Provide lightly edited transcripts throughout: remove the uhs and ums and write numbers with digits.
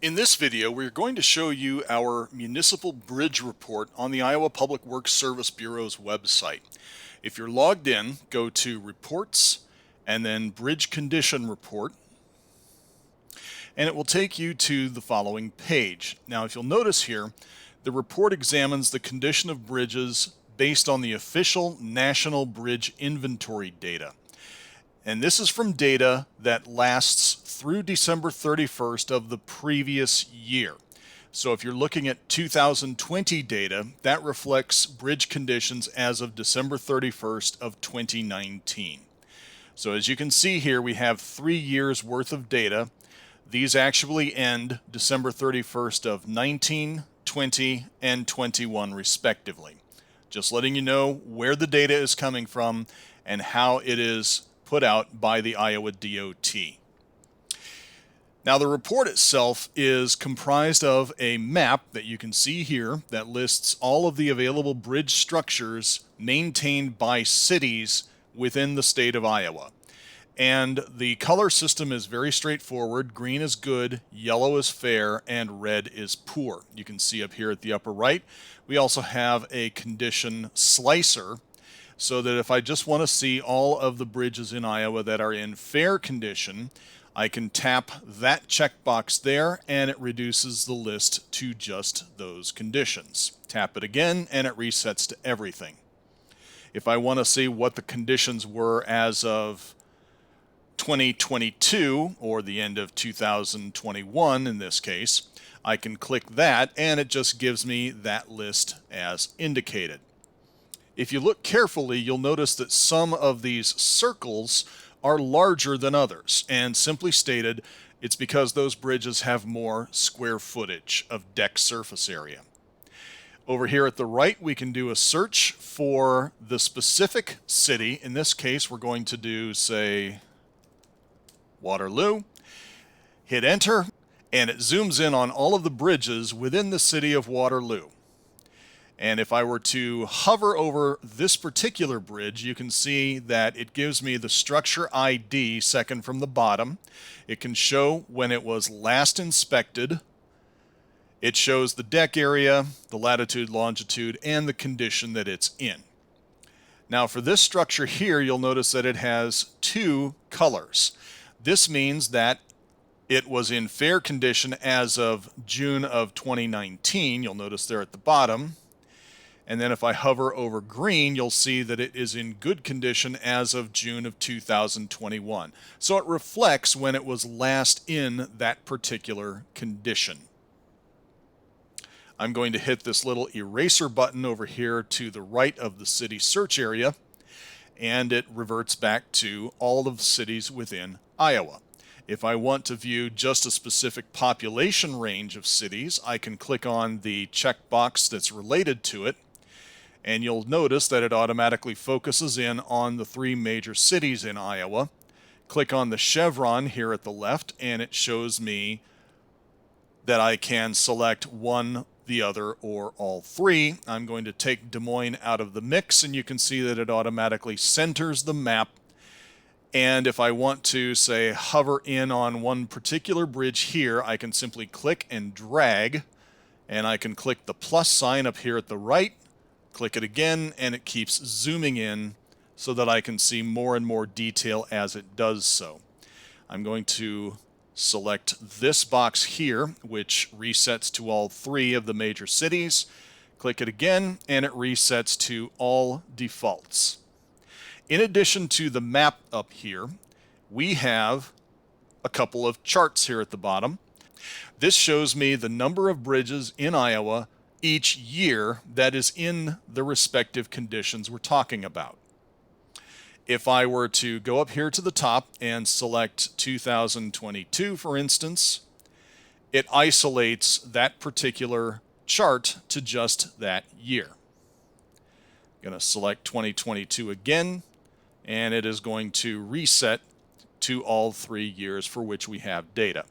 In this video, we're going to show you our municipal bridge report on the Iowa Public Works Service Bureau's website. If you're logged in, go to Reports and then Bridge Condition Report, and it will take you to the following page. Now, if you'll notice here, the report examines the condition of bridges based on the official National Bridge Inventory data. And this is from data that lasts through December 31st of the previous year. So if you're looking at 2020 data, that reflects bridge conditions as of December 31st of 2019. So as you can see here, we have 3 years worth of data. These actually end December 31st of 19, 20, and 21 respectively. Just letting you know where the data is coming from and how it is put out by the Iowa DOT. Now, the report itself is comprised of a map that you can see here that lists all of the available bridge structures maintained by cities within the state of Iowa. And the color system is very straightforward. Green is good, yellow is fair, and red is poor. You can see up here at the upper right, we also have a condition slicer, so that if I just want to see all of the bridges in Iowa that are in fair condition, I can tap that checkbox there and it reduces the list to just those conditions. Tap it again and it resets to everything. If I want to see what the conditions were as of 2022, or the end of 2021 in this case, I can click that and it just gives me that list as indicated. If you look carefully, you'll notice that some of these circles are larger than others, and simply stated, it's because those bridges have more square footage of deck surface area. Over here at the right, we can do a search for the specific city. In this case, we're going to do, say, Waterloo. Hit enter, and it zooms in on all of the bridges within the city of Waterloo. And if I were to hover over this particular bridge, you can see that it gives me the structure ID second from the bottom. It can show when it was last inspected. It shows the deck area, the latitude, longitude, and the condition that it's in. Now for this structure here, you'll notice that it has 2 colors. This means that it was in fair condition as of June of 2019. You'll notice there at the bottom. And then if I hover over green, you'll see that it is in good condition as of June of 2021. So it reflects when it was last in that particular condition. I'm going to hit this little eraser button over here to the right of the city search area, and it reverts back to all of the cities within Iowa. If I want to view just a specific population range of cities, I can click on the checkbox that's related to it, and you'll notice that it automatically focuses in on the 3 major cities in Iowa. Click on the chevron here at the left, and it shows me that I can select one, the other, or all 3. I'm going to take Des Moines out of the mix, and you can see that it automatically centers the map. And if I want to, say, hover in on one particular bridge here, I can simply click and drag, and I can click the plus sign up here at the right, click it again, and it keeps zooming in so that I can see more and more detail as it does so. I'm going to select this box here, which resets to all 3 of the major cities. Click it again, and it resets to all defaults. In addition to the map up here, we have a couple of charts here at the bottom. This shows me the number of bridges in Iowa each year that is in the respective conditions we're talking about. If I were to go up here to the top and select 2022, for instance, it isolates that particular chart to just that year. I'm going to select 2022 again, and it is going to reset to all 3 years for which we have data.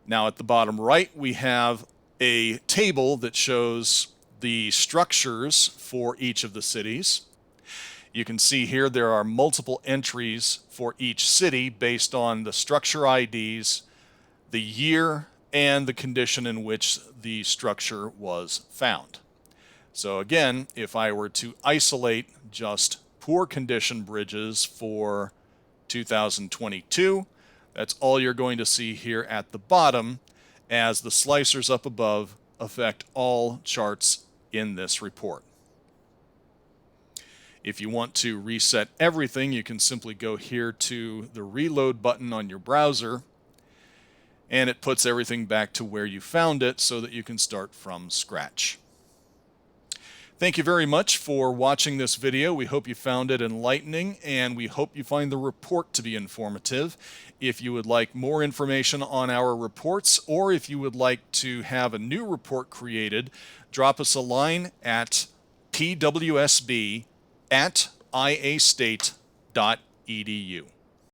Now at the bottom right, we have a table that shows the structures for each of the cities. You can see here there are multiple entries for each city based on the structure IDs, the year, and the condition in which the structure was found. So again, if I were to isolate just poor condition bridges for 2022, that's all you're going to see here at the bottom, as the slicers up above affect all charts in this report. If you want to reset everything, you can simply go here to the reload button on your browser, and it puts everything back to where you found it so that you can start from scratch. Thank you very much for watching this video. We hope you found it enlightening, and we hope you find the report to be informative. If you would like more information on our reports, or if you would like to have a new report created, drop us a line at PWSB@iastate.edu.